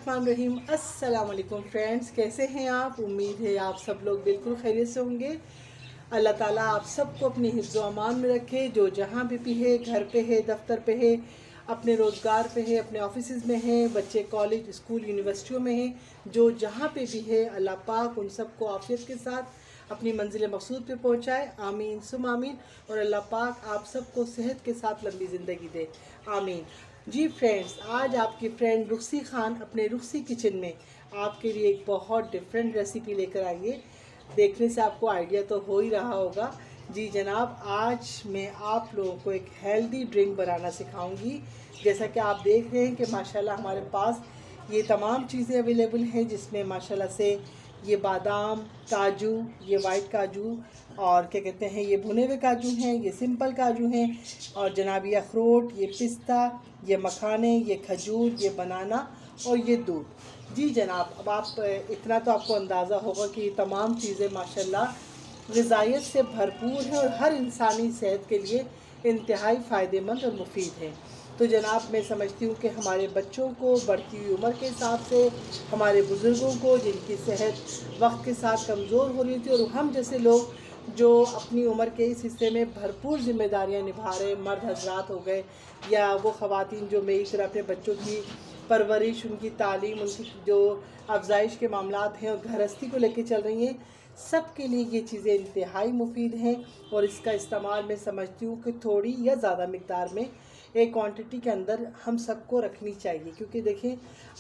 बिस्मिल्लाहिर्रहमानिर्रहीम। अस्सलाम वालेकुम फ्रेंड्स, कैसे हैं आप? उम्मीद है आप सब लोग बिल्कुल खैरियत से होंगे। अल्लाह ताला आप सबको अपनी हिफ्ज़ व अमान में रखे। जो जहाँ भी है, घर पे है, दफ्तर पे है, अपने रोज़गार पे है, अपने ऑफिस में है, बच्चे कॉलेज स्कूल यूनिवर्सिटियों में हैं, जो जहाँ पे भी है अल्लाह पाक उन सबको आफियत के साथ अपनी मंजिल मकसूद पे पहुँचाए। आमीन सुम आमीन। और अल्लाह पाक आप सबको सेहत के साथ लंबी ज़िंदगी दे। आमीन। जी फ्रेंड्स, आज आपकी फ्रेंड रुखसी खान अपने रुखसी किचन में आपके लिए एक बहुत डिफरेंट रेसिपी लेकर आई है। देखने से आपको आइडिया तो हो ही रहा होगा। जी जनाब, आज मैं आप लोगों को एक हेल्दी ड्रिंक बनाना सिखाऊंगी। जैसा कि आप देख रहे हैं कि माशाल्लाह हमारे पास ये तमाम चीज़ें अवेलेबल हैं, जिसमें माशाल्लाह से ये बादाम, काजू, ये वाइट काजू और क्या कहते हैं, ये भुने हुए काजू हैं, ये सिंपल काजू हैं, और जनाब ये अखरोट, ये पिस्ता, ये मखाने, ये खजूर, ये बनाना और ये दूध। जी जनाब, अब आप इतना तो आपको अंदाज़ा होगा कि ये तमाम चीज़ें माशाल्लाह ग़िज़ाइयत से भरपूर हैं और हर इंसानी सेहत के लिए इंतहाई फ़ायदेमंद और मुफीद हैं। तो जनाब, मैं समझती हूँ कि हमारे बच्चों को बढ़ती हुई उम्र के हिसाब से, हमारे बुज़ुर्गों को जिनकी सेहत वक्त के साथ कमज़ोर हो रही थी, और हम जैसे लोग जो अपनी उम्र के इस हिस्से में भरपूर ज़िम्मेदारियाँ निभा रहे, मर्द हजरात हो गए या वो ख़वातीन जो मेरी तरह अपने बच्चों की परवरिश, उनकी तालीम, उनकी जो अफजाइश के मामलात हैं और गृहस्थी को लेके चल रही हैं, सब के लिए ये चीज़ें इंतहाई मुफीद हैं। और इसका इस्तेमाल मैं समझती हूँ कि थोड़ी या ज़्यादा मिक़दार में एक क्वांटिटी के अंदर हम सबको रखनी चाहिए, क्योंकि देखें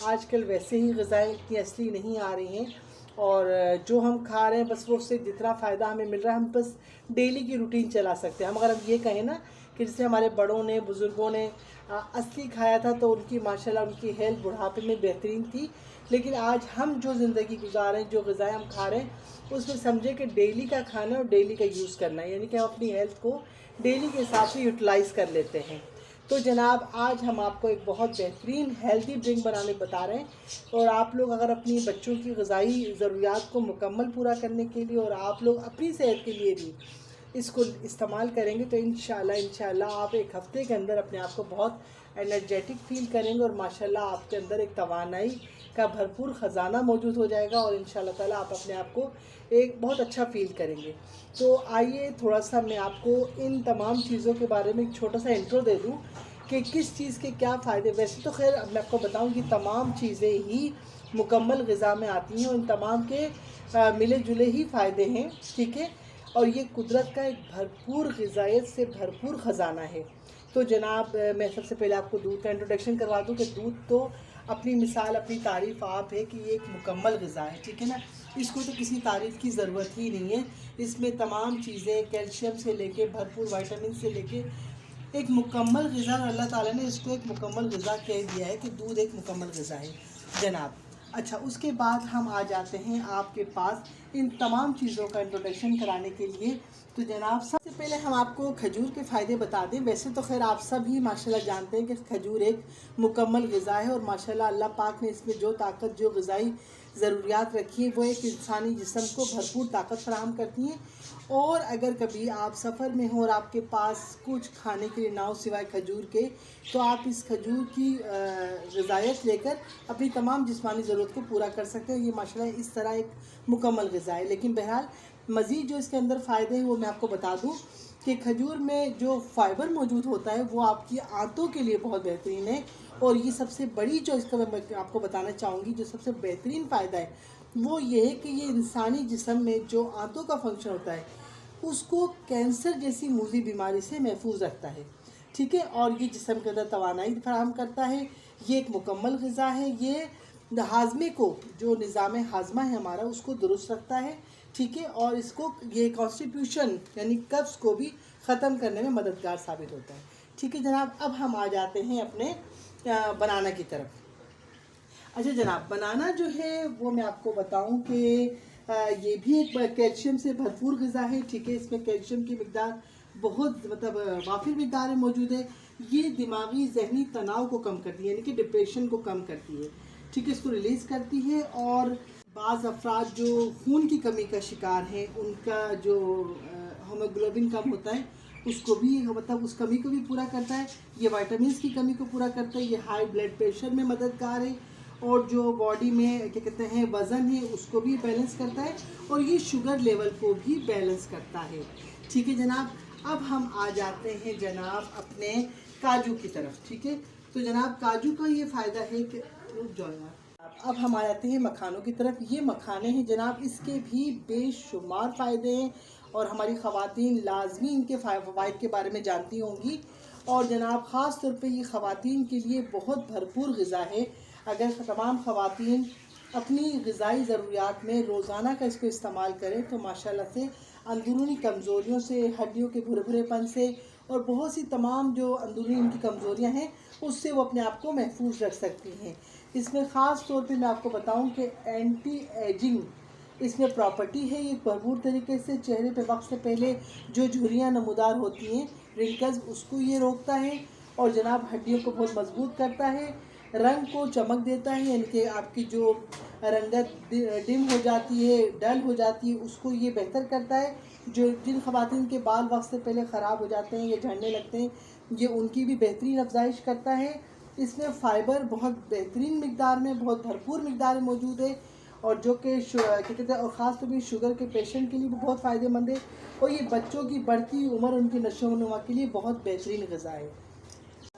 आजकल वैसे ही ग़िज़ाएँ इतनी असली नहीं आ रही हैं, और जो हम खा रहे हैं बस वो उससे जितना फ़ायदा हमें मिल रहा है हम बस डेली की रूटीन चला सकते हैं। हम अगर हम ये कहें ना कि जैसे हमारे बड़ों ने, बुज़ुर्गों ने असली खाया था तो उनकी माशाल्लाह उनकी हेल्थ बुढ़ापे में बेहतरीन थी, लेकिन आज हम जो ज़िंदगी गुजार रहे हैं, जो ग़िज़ाएँ हम खा रहे हैं, उसमें समझे कि डेली का खाना और डेली का यूज़ करना है, यानी कि हम अपनी हेल्थ को डेली के हिसाब से यूटिलाइज़ कर लेते हैं। तो जनाब, आज हम आपको एक बहुत बेहतरीन हेल्दी ड्रिंक बनाने बता रहे हैं, और आप लोग अगर अपनी बच्चों की ग़िज़ाई ज़रूरियात को मुकम्मल पूरा करने के लिए और आप लोग अपनी सेहत के लिए भी इसको इस्तेमाल करेंगे तो इंशाल्लाह आप एक हफ़्ते के अंदर अपने आप को बहुत एनर्जेटिक फ़ील करेंगे, और माशाल्लाह आपके अंदर एक तवानाई का भरपूर ख़जाना मौजूद हो जाएगा, और इंशाल्लाह ताला आप अपने आप को एक बहुत अच्छा फ़ील करेंगे। तो आइए थोड़ा सा मैं आपको इन तमाम चीज़ों के बारे में एक छोटा सा इंट्रो दे दूँ कि किस चीज़ के क्या फ़ायदे। वैसे तो खैर मैं आपको बताऊँ कि तमाम चीज़ें ही मुकम्मल ग़िज़ा में आती हैं, और इन तमाम के मिले जुले ही फ़ायदे हैं, ठीक है। और ये कुदरत का एक भरपूर ग़िज़ाइयत से भरपूर ख़जाना है। तो जनाब, मैं सबसे पहले आपको दूध का इंट्रोडक्शन करवा दूँ कि दूध तो अपनी मिसाल, अपनी तारीफ़ आप है कि ये एक मुकम्मल ग़िज़ा है, ठीक है ना। इसको तो किसी तारीफ़ की ज़रूरत ही नहीं है। इसमें तमाम चीज़ें कैल्शियम से लेके भरपूर विटामिन से लेके एक मुकम्मल ग़िज़ा, अल्लाह ताला ने इसको एक मुकम्मल ग़िज़ा कह दिया है कि दूध एक मुकम्मल ग़िज़ा है जनाब। अच्छा, उसके बाद हम आ जाते हैं आपके पास इन तमाम चीज़ों का इंट्रोडक्शन कराने के लिए। तो जनाब, सबसे पहले हम आपको खजूर के फ़ायदे बता दें। वैसे तो खैर आप सब ही माशाल्लाह जानते हैं कि खजूर एक मुकम्मल ग़िज़ा है, और माशाल्लाह अल्लाह पाक ने इसमें जो ताकत, जो ग़िज़ाई ज़रूरियात रखी है, वो एक इंसानी जिस्म को भरपूर ताकत फ़राहम करती हैं। और अगर कभी आप सफ़र में हो और आपके पास कुछ खाने के लिए ना हो सिवाय खजूर के, तो आप इस खजूर की ग़िज़ायत लेकर अपनी तमाम जिस्मानी ज़रूरत को पूरा कर सकते हैं। ये माशाल्लाह इस तरह एक मुकम्मल ग़िज़ा है। लेकिन बहरहाल मज़ीद जो इसके अंदर फ़ायदे हैं वो मैं आपको बता दूँ कि खजूर में जो फ़ाइबर मौजूद होता है वो आपकी आंतों के लिए बहुत बेहतरीन है। और ये सबसे बड़ी जो इसका मैं आपको बताना चाहूँगी, जो सबसे बेहतरीन फ़ायदा है वो ये है कि ये इंसानी जिस्म में जो आंतों का फंक्शन होता है उसको कैंसर जैसी मूज़ी बीमारी से महफूज रखता है, ठीक है। और ये जिस्म के अंदर तवानाई फराहम करता है। ये एक मुकम्मल ग़िज़ा है। ये हाज़मे को, जो निज़ाम हाज़मा है हमारा, उसको दुरुस्त रखता है, ठीक है। और इसको ये कॉन्स्टिट्यूशन यानी कब्ज़ को भी ख़त्म करने में मददगार साबित होता है, ठीक है जनाब। अब हम आ जाते हैं अपने बनाना की तरफ। अच्छा जनाब, बनाना जो है वो मैं आपको बताऊं कि ये भी एक कैल्शियम से भरपूर ग़िज़ा है, ठीक है। इसमें कैल्शियम की मिक़दार बहुत वाफ़िर मिक़दार में मौजूद है। ये दिमागी जहनी तनाव को कम करती है, यानी कि डिप्रेशन को कम करती है, ठीक है। इसको रिलीज़ करती है। और बाज़ अफराद जो खून की कमी का शिकार हैं, उनका जो हीमोग्लोबिन कम होता है उसको भी उस कमी को भी पूरा करता है। ये विटामिन्स की कमी को पूरा करता है। ये हाई ब्लड प्रेशर में मददगार है। और जो बॉडी में क्या कहते हैं वज़न है उसको भी बैलेंस करता है, और ये शुगर लेवल को भी बैलेंस करता है। ठीक है जनाब, अब हम आ जाते हैं जनाब अपने काजू की तरफ। ठीक है, तो जनाब काजू का ये फ़ायदा है कि रुक जाओ यार, अब हम आ जाते हैं मखानों की तरफ। ये मखाने हैं जनाब, इसके भी बेशुमार फ़ायदे हैं और हमारी ख़वातीन लाजमी इनके फ़वाइद के बारे में जानती होंगी। और जनाब ख़ास तौर पे ये ख़वातीन के लिए बहुत भरपूर ग़िज़ा है। अगर तमाम ख़वातीन अपनी ग़िज़ाई ज़रूरियात में रोज़ाना का इसको इस्तेमाल करें तो माशाल्लाह से अंदरूनी कमज़ोरियों से, हड्डियों के भुरभुरेपन से और बहुत सी तमाम जो अंदरूनी इनकी कमज़ोरियाँ हैं उससे वो अपने आप को महफूज रख सकती हैं। इसमें ख़ास तौर पे मैं आपको बताऊं कि एंटी एजिंग इसमें प्रॉपर्टी है। ये भरपूर तरीके से चेहरे पे वक्त से पहले जो झुर्रियाँ नमूदार होती हैं, रिंकल्स, उसको ये रोकता है। और जनाब हड्डियों को बहुत मजबूत करता है, रंग को चमक देता है, यानी कि आपकी जो रंगत डिम हो जाती है, डल हो जाती है, उसको ये बेहतर करता है। जो जिन ख़वातीन के बाल वक्त से पहले ख़राब हो जाते हैं या झड़ने लगते हैं, ये उनकी भी बेहतरीन अफजाइश करता है। इसमें फ़ाइबर बहुत बेहतरीन मिकदार में, बहुत भरपूर मिकदार में मौजूद है, और जो कि क्या कहते हैं, और ख़ास तौर पर शुगर के पेशेंट के लिए भी बहुत फ़ायदेमंद है। और ये बच्चों की बढ़ती उम्र, उनकी नशोनुमा के लिए बहुत बेहतरीन ग़िज़ा है।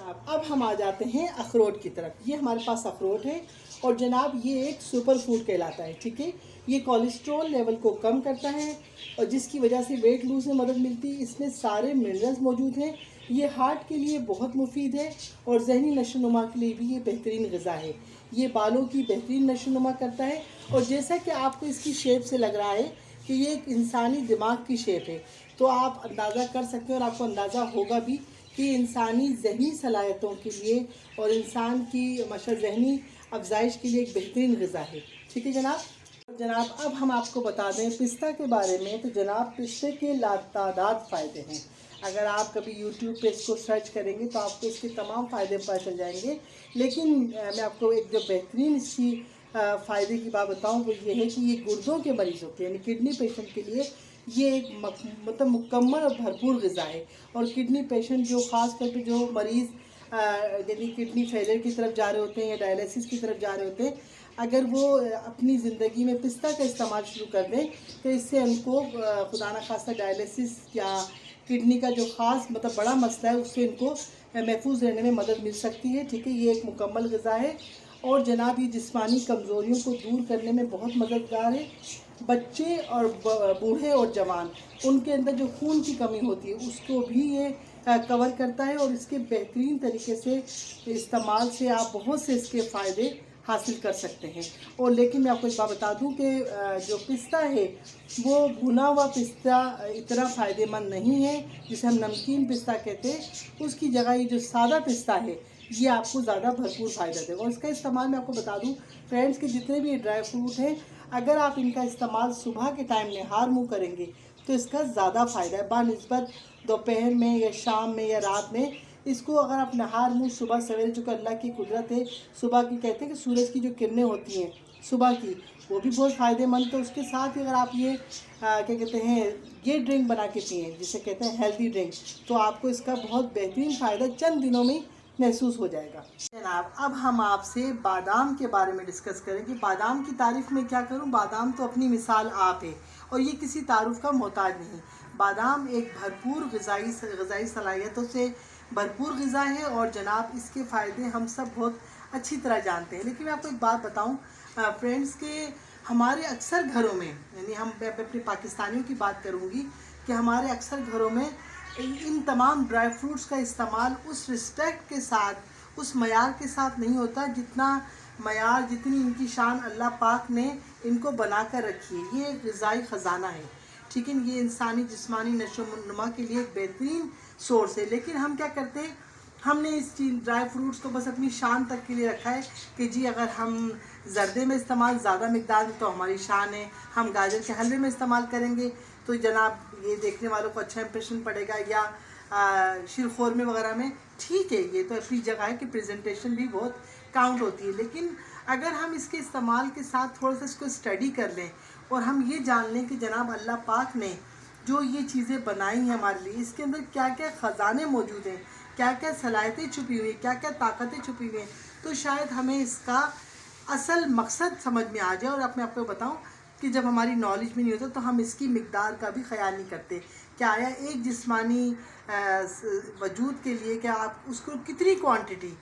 अब हम आ जाते हैं अखरोट की तरफ। ये हमारे पास अखरोट है और जनाब ये एक सुपर फूड कहलाता है। ठीक है, ये कोलेस्ट्रॉल लेवल को कम करता है और जिसकी वजह से वेट लूज़ में मदद मिलती है। इसमें सारे मिनरल्स मौजूद हैं। ये हार्ट के लिए बहुत मुफीद है और जहनी नशोनुमा के लिए भी ये बेहतरीन ग़िज़ा है। ये बालों की बेहतरीन नशोनुमा करता है। और जैसा कि आपको इसकी शेप से लग रहा है कि ये एक इंसानी दिमाग की शेप है, तो आप अंदाज़ा कर सकते हैं और आपको अंदाज़ा होगा भी कि इंसानी जहनी सलाहियतों के लिए और इंसान की जहनी अफजाइश के लिए एक बेहतरीन ग़िज़ा है। ठीक है जनाब, अब हम आपको बता दें पिस्ता के बारे में। तो जनाब पिस्ते के लातादाद फ़ायदे हैं। अगर आप कभी यूट्यूब पे इसको सर्च करेंगे तो आपको इसके तमाम फ़ायदे पता चल जाएंगे। लेकिन मैं आपको एक जो बेहतरीन इसकी फ़ायदे की बात बताऊँ वो ये है कि ये गुर्दों के मरीज़ों के यानी किडनी पेशेंट के लिए ये एक मतलब मुकम्मल और भरपूर ग़िज़ा है। और किडनी पेशेंट जो ख़ास तौर पे जो मरीज़ यानी किडनी फेलियर की तरफ जा रहे होते हैं या डायलिसिस की तरफ जा रहे होते हैं, अगर वो अपनी ज़िंदगी में पिस्ता का इस्तेमाल शुरू कर दें तो इससे उनको खुदा न खास्ता डायलिसिस या किडनी का जो ख़ास मतलब बड़ा मसला है उससे इनको महफूज रहने में मदद मिल सकती है। ठीक है, ये एक मुकम्मल ग़िज़ा है। और जनाब ये जिस्मानी कमज़ोरियों को दूर करने में बहुत मददगार है। बच्चे और बूढ़े और जवान, उनके अंदर जो खून की कमी होती है उसको भी ये कवर करता है। और इसके बेहतरीन तरीके से इस्तेमाल से आप बहुत से इसके फ़ायदे हासिल कर सकते हैं। और लेकिन मैं आपको एक बात बता दूं कि जो पिस्ता है वो भुना हुआ पिस्ता इतना फ़ायदेमंद नहीं है जिसे हम नमकीन पिस्ता कहते हैं। उसकी जगह ये जो सादा पिस्ता है ये आपको ज़्यादा भरपूर फ़ायदा देगा। और इसका इस्तेमाल मैं आपको बता दूं फ्रेंड्स कि जितने भी ड्राई फ्रूट हैं, अगर आप इनका इस्तेमाल सुबह के टाइम नहार मुँह करेंगे तो इसका ज़्यादा फ़ायदा है बानिस्बत दोपहर में या शाम में या रात में। इसको अगर आप नहार मुँह सुबह सवेरे, चूँकि अल्लाह की कुदरत है, सुबह की कहते हैं कि सूरज की जो किरणें होती हैं सुबह की, वो भी बहुत फ़ायदेमंद। तो उसके साथ ही अगर आप ये क्या कहते हैं ये ड्रिंक बना के पिएँ जिसे कहते हैं हेल्दी ड्रिंक, तो आपको इसका बहुत बेहतरीन फ़ायदा चंद दिनों में महसूस हो जाएगा। जनाब अब हम आपसे बादाम के बारे में डिस्कस करें कि बादाम की तारीफ़ में क्या करूं। बादाम तो अपनी मिसाल आप है और ये किसी तारुफ का मोहताज नहीं। बादाम एक भरपूर ग़िज़ाई सलाहियतों से भरपूर ग़िज़ा है और जनाब इसके फ़ायदे हम सब बहुत अच्छी तरह जानते हैं। लेकिन मैं आपको एक बात बताऊं फ्रेंड्स के हमारे अक्सर घरों में, यानी हम अपने पाकिस्तानियों की बात करूंगी कि हमारे अक्सर घरों में इन तमाम ड्राई फ्रूट्स का इस्तेमाल उस रिस्पेक्ट के साथ, उस मयार के साथ नहीं होता जितना मयार, जितनी इनकी शान अल्लाह पाक ने इनको बना कर रखी है। ये ग़िज़ाई ख़जाना है। ठीक है, ये इंसानी जिस्मानी नशोनुमा के लिए एक बेहतरीन सोर्स है। लेकिन हम क्या करते हैं, हमने इस चीज़ ड्राई फ्रूट्स को बस अपनी शान तक के लिए रखा है कि जी अगर हम जर्दे में इस्तेमाल ज़्यादा मिकदार में तो हमारी शान है, हम गाजर के हलवे में इस्तेमाल करेंगे तो जनाब ये देखने वालों को अच्छा इंप्रेशन पड़ेगा, या शीरखोरमे वगैरह में ठीक है, ये तो अपनी जगह है कि प्रेजेंटेशन भी बहुत काउंट होती है। लेकिन अगर हम इसके इस्तेमाल के साथ थोड़ा सा इसको स्टडी कर लें और हम ये जान लें कि जनाब अल्लाह पाक ने जो ये चीज़ें बनाई हैं हमारे लिए, इसके अंदर क्या क्या ख़जाने मौजूद हैं, क्या क्या सलाहियतें छुपी हुई हैं, क्या क्या ताकतें छुपी हुई हैं, तो शायद हमें इसका असल मकसद समझ में आ जाए। और अब मैं आपको बताऊं कि जब हमारी नॉलेज में नहीं होता तो हम इसकी मिकदार का भी ख्याल नहीं करते। क्या आया एक जिस्मानी वजूद के लिए क्या आप उसको कितनी क्वांटिटी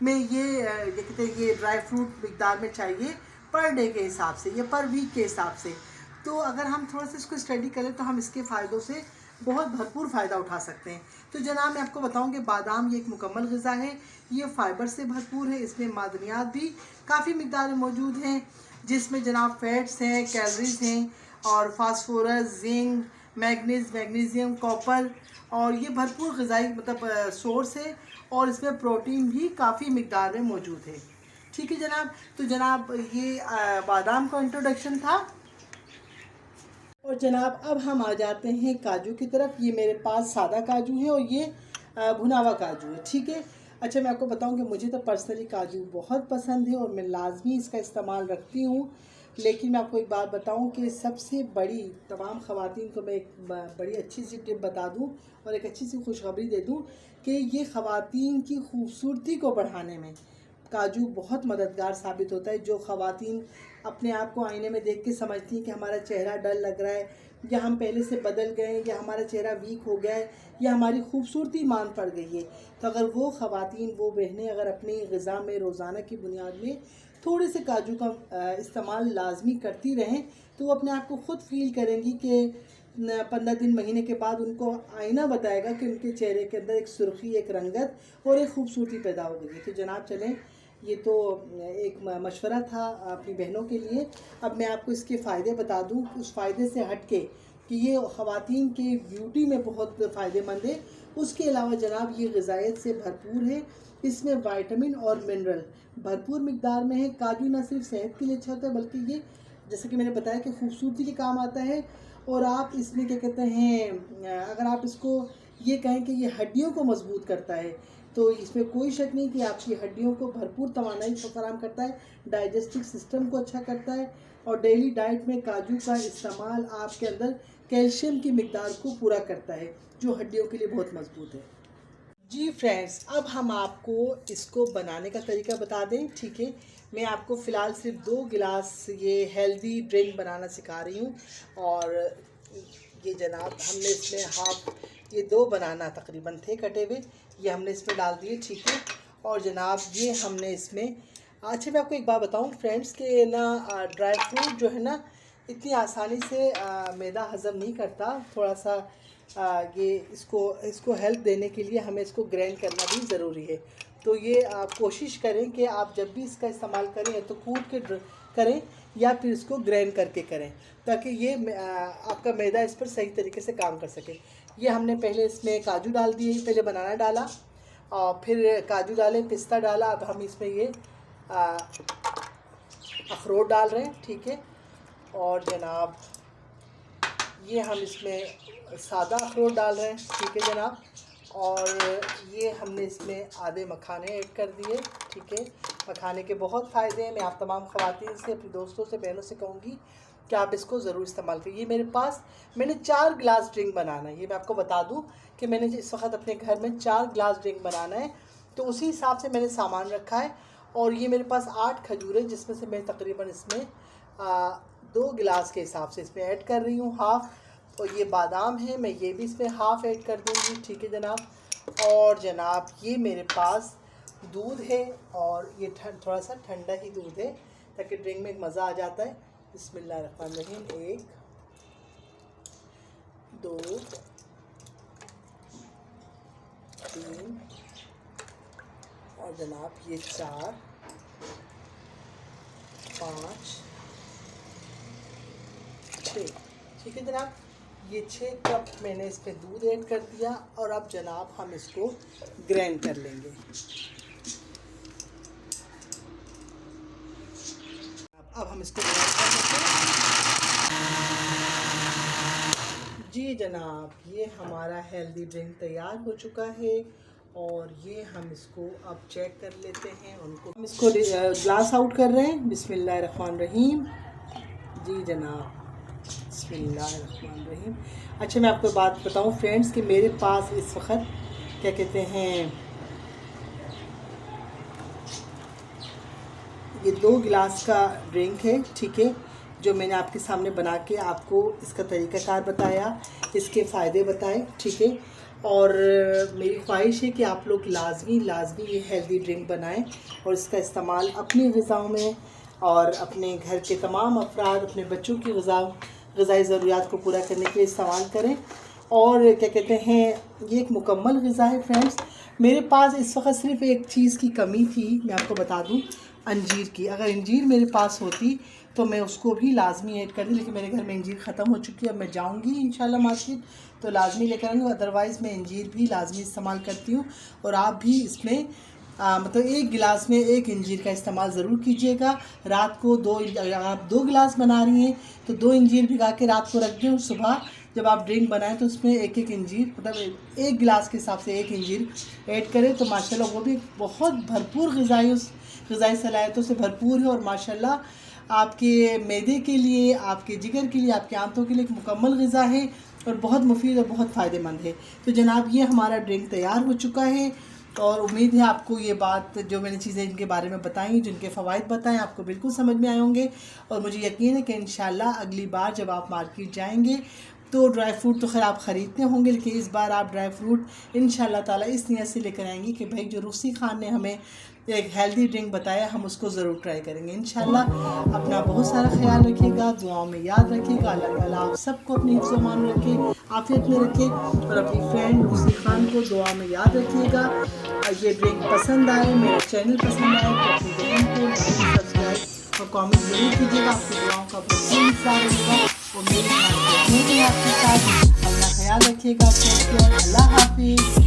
में ये कहते हैं ये ड्राई फ्रूट मिकदार में चाहिए पर डे के हिसाब से या पर वीक के हिसाब से। तो अगर हम थोड़ा सा इसको स्टडी करें तो हम इसके फ़ायदों से बहुत भरपूर फ़ायदा उठा सकते हैं। तो जनाब मैं आपको बताऊं कि बादाम ये एक मुकम्मल ग़िज़ा है, ये फ़ाइबर से भरपूर है, इसमें मादनियात भी काफ़ी मिकदार में मौजूद हैं, जिसमें जनाब फ़ैट्स हैं, कैलोरीज़ हैं और फास्फोरस, जिंक, मैग्नीशियम, कॉपर, और ये भरपूर ग़िज़ाई मतलब सोर्स है। और इसमें प्रोटीन भी काफ़ी मिकदार में मौजूद है। ठीक है जनाब, तो जनाब ये बादाम का इंट्रोडक्शन था। और जनाब अब हम आ जाते हैं काजू की तरफ। ये मेरे पास सादा काजू है और ये भुनावा काजू है। ठीक है, अच्छा मैं आपको बताऊं कि मुझे तो पर्सनली काजू बहुत पसंद है और मैं लाजमी इसका इस्तेमाल रखती हूँ। लेकिन मैं आपको एक बात बताऊं कि सबसे बड़ी तमाम ख़वातीन को मैं एक बड़ी अच्छी सी टिप बता दूं और एक अच्छी सी खुशखबरी दे दूं कि ये ख़वातीन की खूबसूरती को बढ़ाने में काजू बहुत मददगार साबित होता है। जो ख़वातीन अपने आप को आईने में देख के समझती हैं कि हमारा चेहरा डल लग रहा है या हम पहले से बदल गए या हमारा चेहरा वीक हो गया है या हमारी खूबसूरती मान पड़ गई है, तो अगर वो ख़वातीन वो बहनें अगर अपनी ग़िज़ा में रोज़ाना की बुनियाद में थोड़े से काजू का इस्तेमाल लाजमी करती रहें तो वो अपने आप को ख़ुद फील करेंगी कि 15 दिन महीने के बाद उनको आईना बताएगा कि उनके चेहरे के अंदर एक सुर्खी, एक रंगत और एक खूबसूरती पैदा हो गई है। तो जनाब चलें, ये तो एक मशवरा था अपनी बहनों के लिए। अब मैं आपको इसके फ़ायदे बता दूं, उस फ़ायदे से हट के कि ये ख़वातीन के ब्यूटी में बहुत फ़ायदेमंद है। उसके अलावा जनाब ये ग़िज़ायत से भरपूर है, इसमें विटामिन और मिनरल भरपूर मिकदार में है। काजू न सिर्फ सेहत के लिए अच्छा होता है बल्कि ये जैसे कि मैंने बताया कि खूबसूरती के काम आता है। और आप इसमें क्या कहते हैं, अगर आप इसको ये कहें कि ये हड्डियों को मजबूत करता है तो इसमें कोई शक नहीं कि आपकी हड्डियों को भरपूर तवानाई फराहम करता है, डाइजेस्टिव सिस्टम को अच्छा करता है। और डेली डाइट में काजू का इस्तेमाल आपके अंदर कैल्शियम की मिकदार को पूरा करता है जो हड्डियों के लिए बहुत मजबूत है। जी फ्रेंड्स, अब हम आपको इसको बनाने का तरीका बता दें। ठीक है, मैं आपको फ़िलहाल सिर्फ 2 गिलास ये हेल्दी ड्रिंक बनाना सिखा रही हूँ। और ये जनाब हमने इसमें ये 2 बनाना तकरीबन थे कटे हुए, ये हमने इसमें डाल दिए। ठीक है, और जनाब ये हमने इसमें अच्छा मैं आपको एक बात बताऊं फ्रेंड्स कि ना ड्राई फ्रूट जो है ना इतनी आसानी से मैदा हज़म नहीं करता। थोड़ा सा ये इसको हेल्प देने के लिए हमें इसको ग्राइंड करना भी ज़रूरी है। तो ये आप कोशिश करें कि आप जब भी इसका इस्तेमाल करें या तो कूट के करें या फिर इसको ग्राइंड करके करें ताकि ये आपका मैदा इस पर सही तरीके से काम कर सके। ये हमने पहले इसमें काजू डाल दिए, पहले बनाना डाला और फिर काजू डाले, पिस्ता डाला। अब हम इसमें ये अखरोट डाल रहे हैं। ठीक है, और जनाब ये हम इसमें सादा अखरोट डाल रहे हैं। ठीक है जनाब, और ये हमने इसमें आधे मखाने ऐड कर दिए। ठीक है, मखाने के बहुत फ़ायदे हैं। मैं आप तमाम ख़वातीन से, अपने दोस्तों से, बहनों से कहूँगी कि आप इसको ज़रूर इस्तेमाल करिए। मैंने 4 गिलास ड्रिंक बनाना है। ये मैं आपको बता दूं कि मैंने इस वक्त अपने घर में 4 गिलास ड्रिंक बनाना है, तो उसी हिसाब से मैंने सामान रखा है। और ये मेरे पास 8 खजूरें जिसमें से मैं तकरीबन इसमें 2 गिलास के हिसाब से इसमें ऐड कर रही हूँ हाफ़। और ये बादाम है, मैं ये भी इसमें हाफ़ ऐड कर दूँगी। ठीक है जनाब, और जनाब ये मेरे पास दूध है और ये थोड़ा सा ठंडा ही दूध है ताकि ड्रिंक में एक मज़ा आ जाता है। बिस्मिल्लाहिर्रहमानिर्रहीम, 1 2 3 और जनाब ये 4 5 6। ठीक है जनाब, ये 6 कप मैंने इस पर दूध ऐड कर दिया। और अब जनाब हम इसको ग्राइंड कर लेंगे। अब हम इसको ग्राइंड कर लेंगे। जी जनाब, ये हमारा हेल्दी ड्रिंक तैयार हो चुका है और ये हम इसको अब चेक कर लेते हैं। हम इसको ग्लास आउट कर रहे हैं। बिस्मिल्लाहिर्रहमानिर्रहीम। जी जनाब, बिस्मिल्लाहिर्रहमानिर्रहीम। अच्छा मैं आपको बात बताऊं फ्रेंड्स कि मेरे पास इस वक्त क्या कहते हैं, ये 2 गिलास का ड्रिंक है, ठीक है, जो मैंने आपके सामने बना के आपको इसका तरीक़ाकार बताया, इसके फ़ायदे बताए, ठीक है। और मेरी ख्वाहिश है कि आप लोग लाजमी ये हेल्दी ड्रिंक बनाएं और इसका इस्तेमाल अपनी ग़िज़ाओं में और अपने घर के तमाम अफराद, अपने बच्चों की ग़िज़ाई ज़रूरियात को पूरा करने के लिए इस्तेमाल करें। और क्या कहते हैं, ये एक मुकम्मल ग़िज़ा है फ्रेंड्स। मेरे पास इस वक्त सिर्फ़ एक चीज़ की कमी थी, मैं आपको बता दूं, अंजीर की। अगर अंजीर मेरे पास होती तो मैं उसको भी लाजमी ऐड कर दी, लेकिन मेरे घर में अंजीर ख़त्म हो चुकी है। अब मैं जाऊंगी इंशाल्लाह मार्केट तो लाजमी लेकर आऊँगी, अदरवाइज़ मैं अंजीर भी लाजमी इस्तेमाल करती हूँ। और आप भी इसमें मतलब 1 गिलास में 1 अंजीर का इस्तेमाल ज़रूर कीजिएगा। रात को अगर आप 2 गिलास बना रही हैं तो 2 अंजीर भिगा के रात को रख दें और सुबह जब आप ड्रिंक बनाएं तो उसमें 1 अंजीर, मतलब 1 गिलास के हिसाब से 1 अंजीर ऐड करें तो माशाल्लाह वो भी बहुत भरपूर ग़िज़ाई सलाहियतों से भरपूर है और माशाल्लाह आपके मैदे के लिए, आपके जिगर के लिए, आपके आंतों के लिए एक मुकम्मल ग़िज़ा है और बहुत मुफीद और बहुत फ़ायदेमंद है। तो जनाब, ये हमारा ड्रिंक तैयार हो चुका है और उम्मीद है आपको ये बात, जो मैंने चीज़ें इनके बारे में बताई, जिनके फ़वाइद बताएं, आपको बिल्कुल समझ में आए होंगे। और मुझे यकीन है कि इंशाल्लाह अगली बार जब आप मार्केट जाएंगे तो ड्राई फ्रूट तो खैर आप ख़रीदते होंगे, लेकिन इस बार आप ड्राई फ्रूट इंशाल्लाह ताला इस नियत से लेकर आएंगी कि भाई जो रूसी खान ने हमें एक हेल्दी ड्रिंक बताया, हम उसको ज़रूर ट्राई करेंगे इंशाल्लाह। अपना बहुत सारा ख्याल रखिएगा, दुआओं में याद रखिएगा। अल्लाह ताला आप सबको अपनी हिफ्ज़ व अमान में रखे, आफ़ियत में रखे और अपनी फ्रेंड रूसी खान को दुआ में याद रखिएगा। ये ड्रिंक पसंद आए, मेरा चैनल पसंद आए तो अपनी बहन को सब्सक्राइब और कमेंट ज़रूर कीजिएगा। आपकी दुआओं का बहुत इंतज़ार रहेगा और मेरे आपके साथ। अपना ख्याल रखिएगा। अल्लाह हाफिज़।